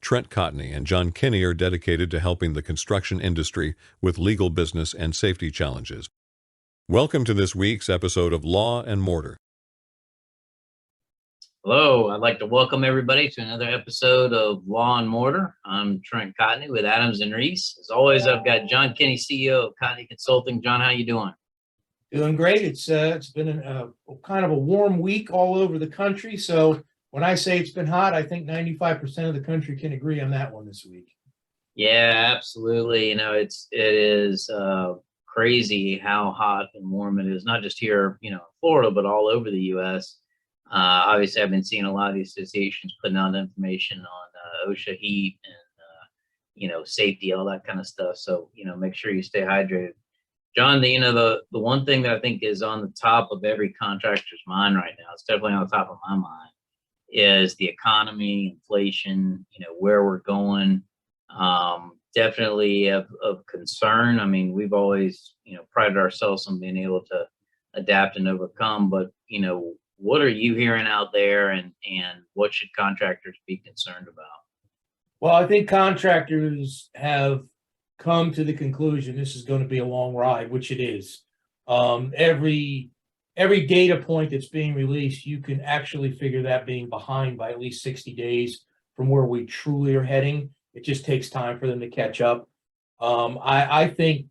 Trent Cotney and John Kenney are dedicated to helping the construction industry with legal business and safety challenges. Welcome to this week's episode of Law and Mortar. Hello, I'd like to welcome everybody to another episode of Law and Mortar. I'm Trent Cotney with Adams and Reese. As always, I've got John Kenney, CEO of Cotney Consulting. John, how you doing? Doing great. It's been kind of a warm week all over the country. So when I say it's been hot, I think 95% of the country can agree on that one this week. Yeah, absolutely. It is crazy how hot and warm it is, not just here, in Florida, but all over the U.S. Obviously, I've been seeing a lot of these associations putting out information on OSHA heat and, safety, all that kind of stuff. So, make sure you stay hydrated. John, the one thing that I think is on the top of every contractor's mind right now, it's definitely on the top of my mind, is the economy, inflation, where we're going. Definitely of concern. I mean, we've always, prided ourselves on being able to adapt and overcome, but, what are you hearing out there, and what should contractors be concerned about? Well, I think contractors have come to the conclusion this is going to be a long ride, which it is. Every data point that's being released, you can actually figure that being behind by at least 60 days from where we truly are heading. It just takes time for them to catch up. I think,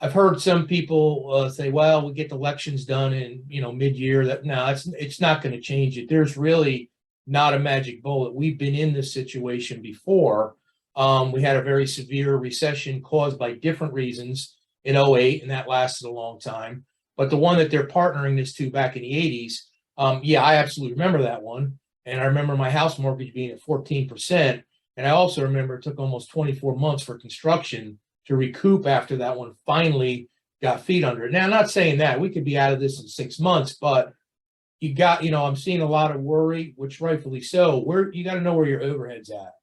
I've heard some people say, well, we get the elections done in, mid-year. It's not going to change it. There's really not a magic bullet. We've been in this situation before. We had a very severe recession caused by different reasons in '08, and that lasted a long time. But the one that they're partnering this to back in the '80s, I absolutely remember that one. And I remember my house mortgage being at 14%. And I also remember it took almost 24 months for construction to recoup after that one finally got feet under it. Now, I'm not saying that we could be out of this in 6 months, but I'm seeing a lot of worry, which rightfully so. You got to know where your overhead's at.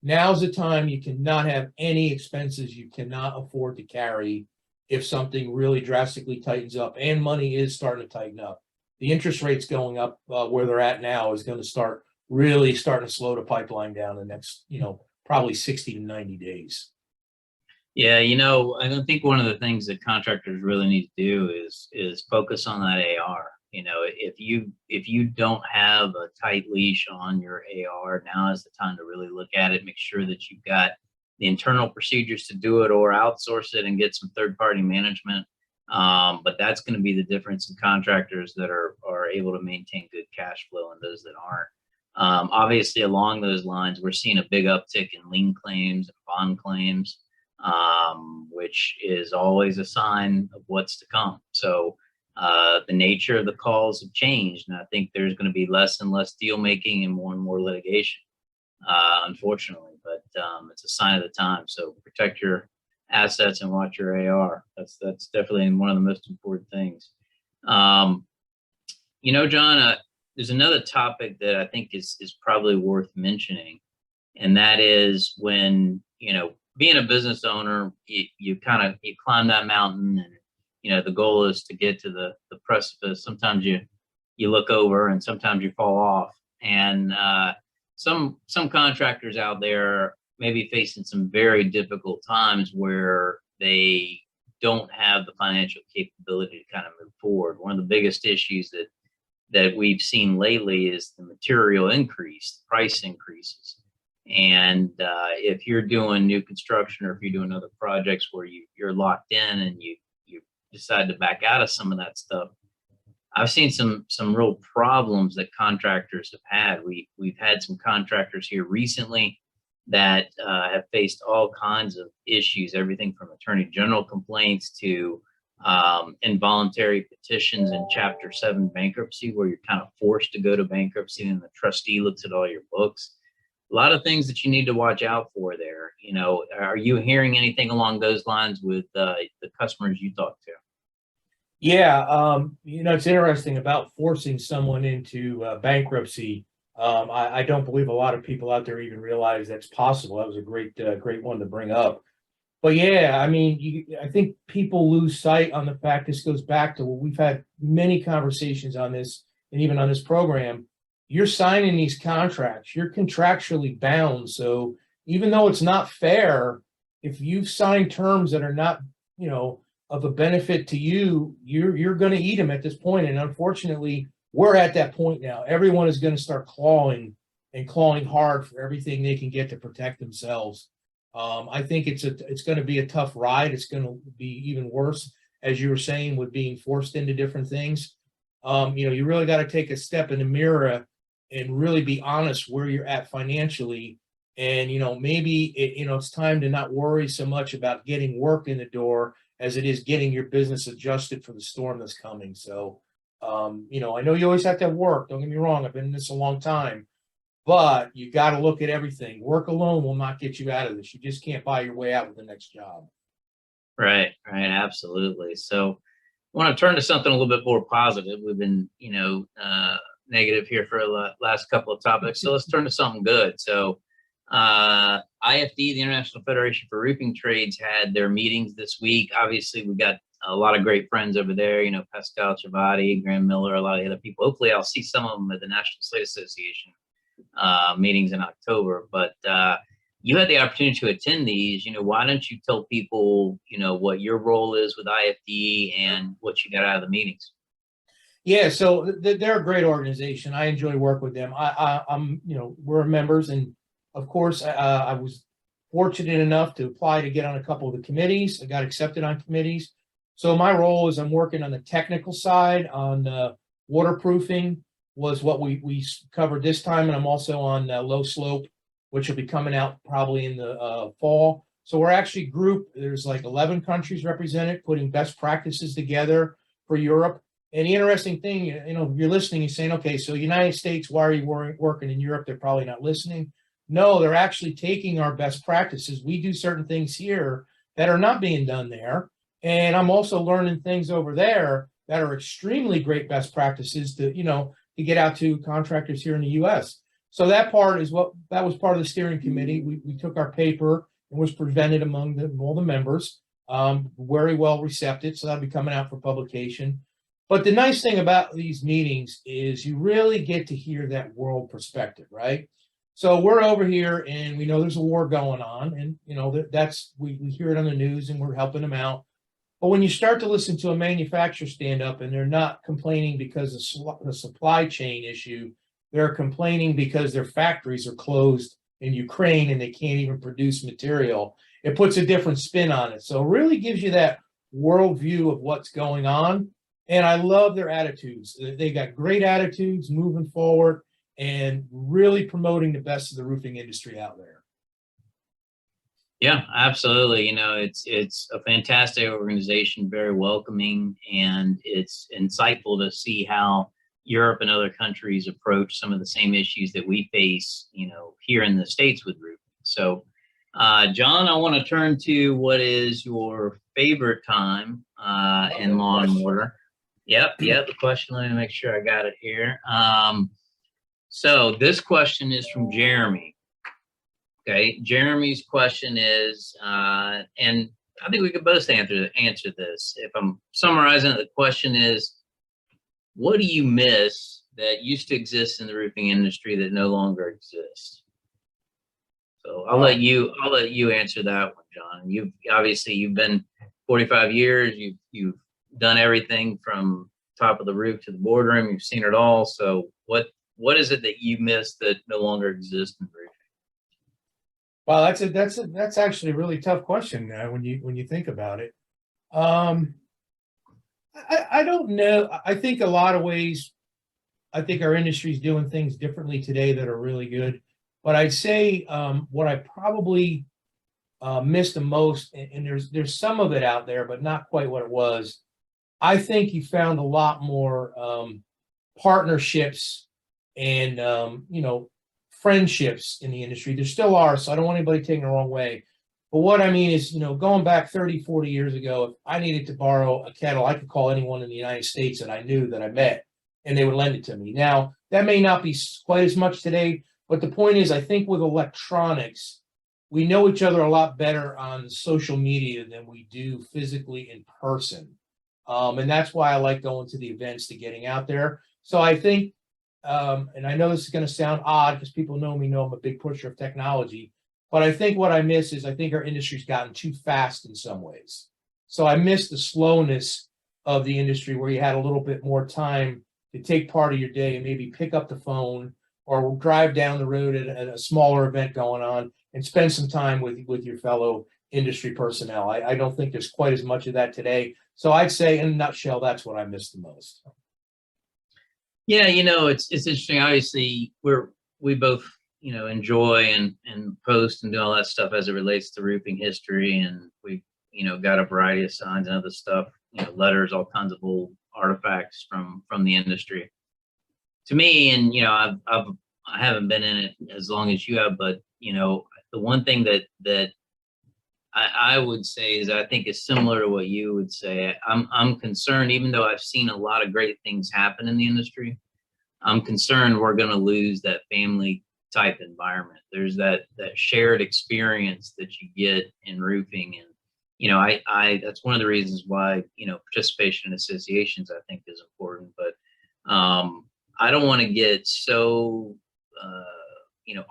Now's the time. You cannot have any expenses you cannot afford to carry if something really drastically tightens up, and money is starting to tighten up. The interest rates going up where they're at now is going to starting to slow the pipeline down the next, probably 60 to 90 days. Yeah, I don't think one of the things that contractors really need to do is focus on that AR. If you don't have a tight leash on your AR, now is the time to really look at it, make sure that you've got the internal procedures to do it, or outsource it and get some third-party management. But that's going to be the difference in contractors that are able to maintain good cash flow and those that aren't. Obviously, along those lines, we're seeing a big uptick in lien claims and bond claims, which is always a sign of what's to come. So the nature of the calls have changed, and I think there's going to be less and less deal making and more litigation, unfortunately. But it's a sign of the time. So protect your assets and watch your AR. That's definitely one of the most important things. John, there's another topic that I think is probably worth mentioning, and that is when, being a business owner, you climb that mountain, and the goal is to get to the precipice. Sometimes you look over, and sometimes you fall off. And some contractors out there may be facing some very difficult times where they don't have the financial capability to kind of move forward. One of the biggest issues that we've seen lately is the material increase, price increases. And if you're doing new construction, or if you're doing other projects where you're locked in and you decide to back out of some of that stuff, I've seen some real problems that contractors have had. We've had some contractors here recently that have faced all kinds of issues, everything from attorney general complaints to involuntary petitions in Chapter 7 bankruptcy, where you're kind of forced to go to bankruptcy and the trustee looks at all your books. A lot of things that you need to watch out for there. Are you hearing anything along those lines with the customers you talk to? Yeah, it's interesting about forcing someone into bankruptcy. I don't believe a lot of people out there even realize that's possible. That was a great one to bring up. But yeah, I mean, I think people lose sight on the fact, this goes back to what we've had many conversations on this, and even on this program. you're signing these contracts, you're contractually bound. So even though it's not fair, if you've signed terms that are not, of a benefit to you, you're going to eat them at this point. And unfortunately, we're at that point now. Everyone is going to start clawing hard for everything they can get to protect themselves. I think it's going to be a tough ride. It's going to be even worse, as you were saying, with being forced into different things. You really got to take a step in the mirror and really be honest where you're at financially. And, maybe it's time to not worry so much about getting work in the door as it is getting your business adjusted for the storm that's coming. So, I know you always have to have work. Don't get me wrong. I've been in this a long time, but you got to look at everything. Work alone will not get you out of this. You just can't buy your way out with the next job. Right, absolutely. So I want to turn to something a little bit more positive. We've been, negative here for the last couple of topics. So let's turn to something good. So IFD, the International Federation for Roofing Trades, had their meetings this week. Obviously, we've got a lot of great friends over there, Pascal Chavati, Graham Miller, a lot of the other people. Hopefully I'll see some of them at the National Slate Association meetings in October. But you had the opportunity to attend these. Why don't you tell people, what your role is with IFD and what you got out of the meetings? Yeah, so they're a great organization. I enjoy work with them. I'm, we're members, and of course, I was fortunate enough to apply to get on a couple of the committees. I got accepted on committees. So my role is I'm working on the technical side on waterproofing was what we covered this time, and I'm also on low slope, which will be coming out probably in the fall. So we're actually grouped. There's like 11 countries represented, putting best practices together for Europe. And the interesting thing, if you're listening, you're saying, okay, so United States, why are you working in Europe? They're probably not listening. No, they're actually taking our best practices. We do certain things here that are not being done there. And I'm also learning things over there that are extremely great best practices to get out to contractors here in the U.S. So that was part of the steering committee. We took our paper and was presented among all the members, very well received. So that'll be coming out for publication. But the nice thing about these meetings is you really get to hear that world perspective, right? So we're over here and we know there's a war going on, and we hear it on the news and we're helping them out. But when you start to listen to a manufacturer stand up and they're not complaining because of the supply chain issue, they're complaining because their factories are closed in Ukraine and they can't even produce material. It puts a different spin on it. So it really gives you that worldview of what's going on. And I love their attitudes. They got great attitudes moving forward and really promoting the best of the roofing industry out there. Yeah, absolutely. It's a fantastic organization, very welcoming, and it's insightful to see how Europe and other countries approach some of the same issues that we face, here in the States with roofing. So, John, I want to turn to what is your favorite time in lawn and mortar. Yep. The question, let me make sure I got it here. So this question is from Jeremy. Okay, Jeremy's question is, and I think we could both answer this. If I'm summarizing it, the question is, what do you miss that used to exist in the roofing industry that no longer exists? So I'll let you answer that one, John. You've been 45 years. You've done everything from top of the roof to the boardroom. You've seen it all. So what is it that you miss that no longer exists in roofing? Wow, that's actually a really tough question when you think about it. I don't know. I think a lot of ways, I think our industry is doing things differently today that are really good. But I'd say what I probably missed the most, and there's some of it out there, but not quite what it was. I think you found a lot more partnerships and friendships in the industry. There still are, so I don't want anybody taking the wrong way. But what I mean is, going back 30, 40 years ago, if I needed to borrow a kettle, I could call anyone in the United States that I knew that I met, and they would lend it to me. Now, that may not be quite as much today, but the point is, I think with electronics, we know each other a lot better on social media than we do physically in person. And that's why I like going to the events, to getting out there. So I think and I know this is going to sound odd because people know me, know I'm a big pusher of technology, but I think what I miss is I think our industry's gotten too fast in some ways. So I miss the slowness of the industry where you had a little bit more time to take part of your day and maybe pick up the phone or drive down the road at a smaller event going on and spend some time with your fellow industry personnel. I don't think there's quite as much of that today. So I'd say in a nutshell, that's what I miss the most. Yeah, it's interesting. Obviously, we both, enjoy and post and do all that stuff as it relates to roofing history, and we, got a variety of signs and other stuff, letters, all kinds of old artifacts from the industry. To me, and I haven't been in it as long as you have, but the one thing that I would say is I think is similar to what you would say. I'm concerned, even though I've seen a lot of great things happen in the industry, I'm concerned we're going to lose that family type environment. There's that shared experience that you get in roofing, and I that's one of the reasons why participation in associations I think is important. But I don't want to get so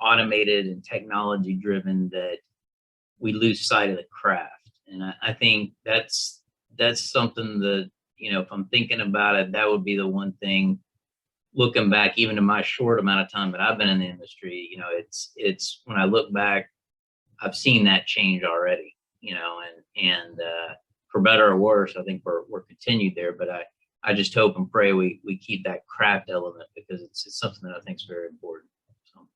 automated and technology driven that we lose sight of the craft. And I think that's something that, if I'm thinking about it, that would be the one thing looking back, even to my short amount of time that I've been in the industry, it's when I look back, I've seen that change already, and for better or worse, I think we're continued there, but I just hope and pray we keep that craft element because it's something that I think is very important. So.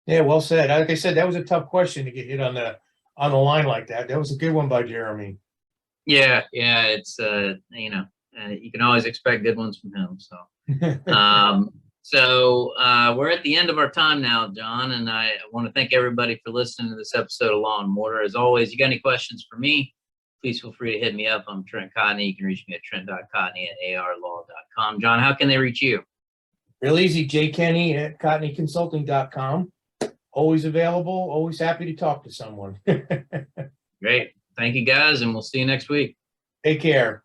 Yeah, well said. Like I said, that was a tough question to get hit on the line like that. That was a good one by Jeremy. Yeah, it's you can always expect good ones from him. So, we're at the end of our time now, John, and I want to thank everybody for listening to this episode of Law and Mortar. As always, you got any questions for me, please feel free to hit me up. I'm Trent Cotney. You can reach me at trent.cotney@arlaw.com. John, how can they reach you? Real easy, jkenny@cotneyconsulting.com. Always available, always happy to talk to someone. Great. Thank you, guys, and we'll see you next week. Take care.